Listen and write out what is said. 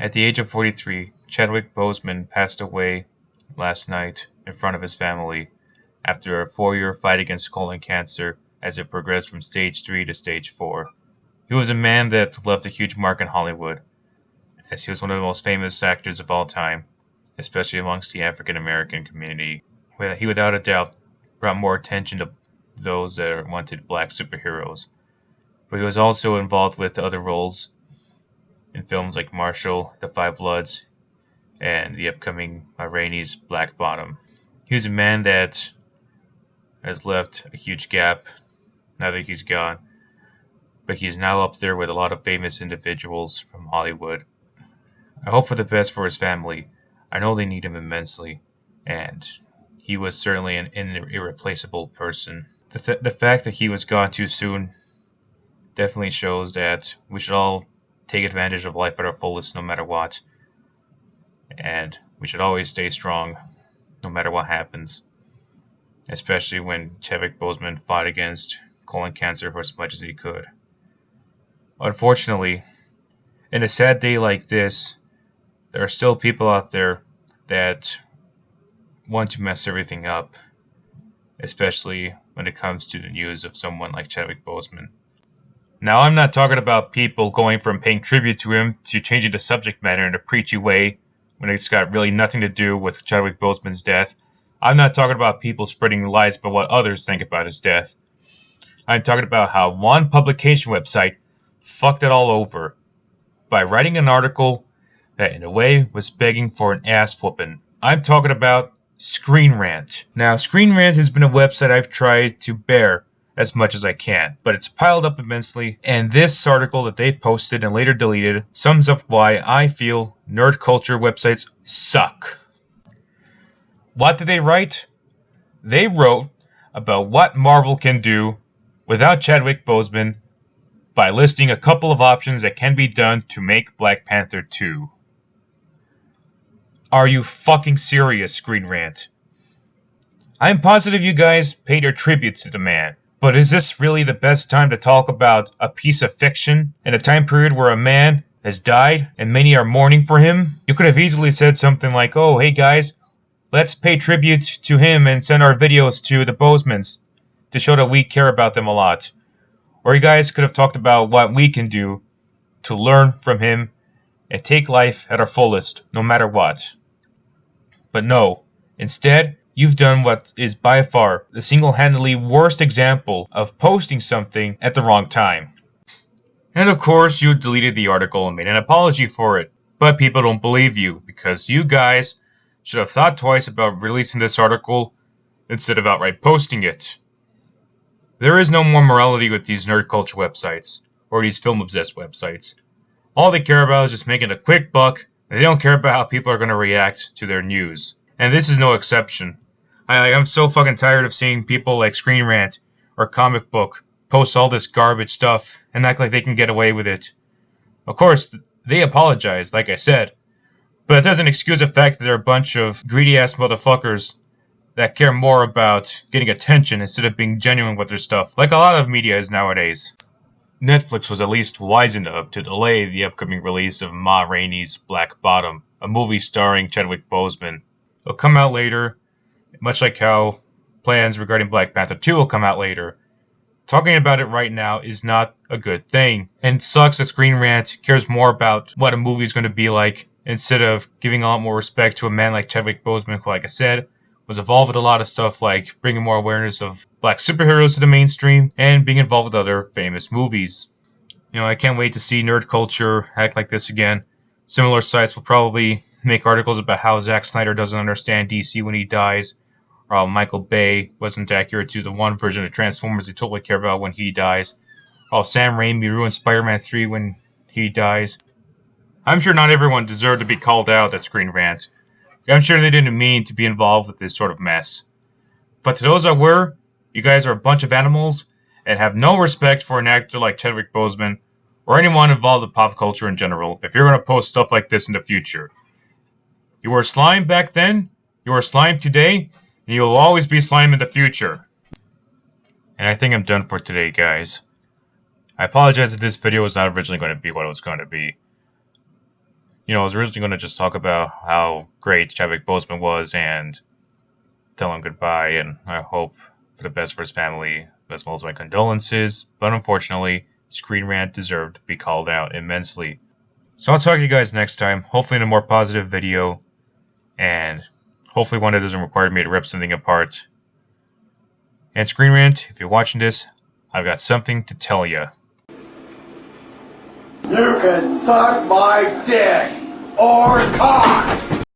At the age of 43, Chadwick Boseman passed away last night in front of his family after a 4-year fight against colon cancer as it progressed from stage 3 to stage 4. He was a man that left a huge mark in Hollywood, as he was one of the most famous actors of all time, especially amongst the African American community. He without a doubt brought more attention to those that wanted black superheroes, but he was also involved with other roles in films like Marshall, The Five Bloods, and the upcoming Ma Rainey's Black Bottom. He was a man that has left a huge gap now that he's gone, but he's now up there with a lot of famous individuals from Hollywood. I hope for the best for his family. I know they need him immensely, and he was certainly an irreplaceable person. The fact that he was gone too soon definitely shows that we should all take advantage of life at our fullest no matter what, and we should always stay strong no matter what happens, especially when Chadwick Boseman fought against colon cancer for as much as he could. Unfortunately, in a sad day like this, there are still people out there that want to mess everything up, especially when it comes to the news of someone like Chadwick Boseman. Now, I'm not talking about people going from paying tribute to him to changing the subject matter in a preachy way when it's got really nothing to do with Chadwick Boseman's death. I'm not talking about people spreading lies about what others think about his death. I'm talking about how one publication website fucked it all over by writing an article that in a way was begging for an ass whooping. I'm talking about Screen Rant. Now, Screen Rant has been a website I've tried to bear as much as I can, but it's piled up immensely, and this article that they posted and later deleted sums up why I feel nerd culture websites suck. What did they write? They wrote about what Marvel can do without Chadwick Boseman by listing a couple of options that can be done to make Black Panther 2. Are you fucking serious, Screen Rant? I'm positive you guys paid your tribute to the man. But is this really the best time to talk about a piece of fiction in a time period where a man has died and many are mourning for him? You could have easily said something like, oh, hey guys, let's pay tribute to him and send our videos to the Bosemans to show that we care about them a lot. Or you guys could have talked about what we can do to learn from him and take life at our fullest, no matter what. But no, instead, you've done what is by far the single-handedly worst example of posting something at the wrong time. And of course, you deleted the article and made an apology for it. But people don't believe you, because you guys should have thought twice about releasing this article instead of outright posting it. There is no more morality with these nerd culture websites, or these film-obsessed websites. All they care about is just making a quick buck, and they don't care about how people are going to react to their news. And this is no exception. I'm so fucking tired of seeing people like Screen Rant or Comic Book post all this garbage stuff and act like they can get away with it. Of course, they apologize, like I said, but it doesn't excuse the fact that they're a bunch of greedy-ass motherfuckers that care more about getting attention instead of being genuine with their stuff, like a lot of media is nowadays. Netflix was at least wise enough to delay the upcoming release of Ma Rainey's Black Bottom, a movie starring Chadwick Boseman. It'll come out later, much like how plans regarding Black Panther 2 will come out later. Talking about it right now is not a good thing, and it sucks that Screen Rant cares more about what a movie is going to be like instead of giving a lot more respect to a man like Chadwick Boseman, who, like I said, was involved with a lot of stuff like bringing more awareness of black superheroes to the mainstream and being involved with other famous movies. You know, I can't wait to see nerd culture act like this again. Similar sites will probably make articles about how Zack Snyder doesn't understand DC when he dies, or how Michael Bay wasn't accurate to the one version of Transformers they totally care about when he dies, or how Sam Raimi ruined Spider-Man 3 when he dies. I'm sure not everyone deserved to be called out at Screen Rant. I'm sure they didn't mean to be involved with this sort of mess. But to those that were, you guys are a bunch of animals and have no respect for an actor like Chadwick Boseman or anyone involved with pop culture in general if you're going to post stuff like this in the future. You were slime back then, you are slime today, and you will always be slime in the future. And I think I'm done for today, guys. I apologize if this video was not originally going to be what it was going to be. I was originally going to just talk about how great Chadwick Boseman was and tell him goodbye, and I hope for the best for his family, as well as my condolences. But unfortunately, Screen Rant deserved to be called out immensely. So I'll talk to you guys next time, hopefully in a more positive video, and hopefully one that doesn't require me to rip something apart. And Screen Rant, if you're watching this, I've got something to tell you. You can suck my dick or cock!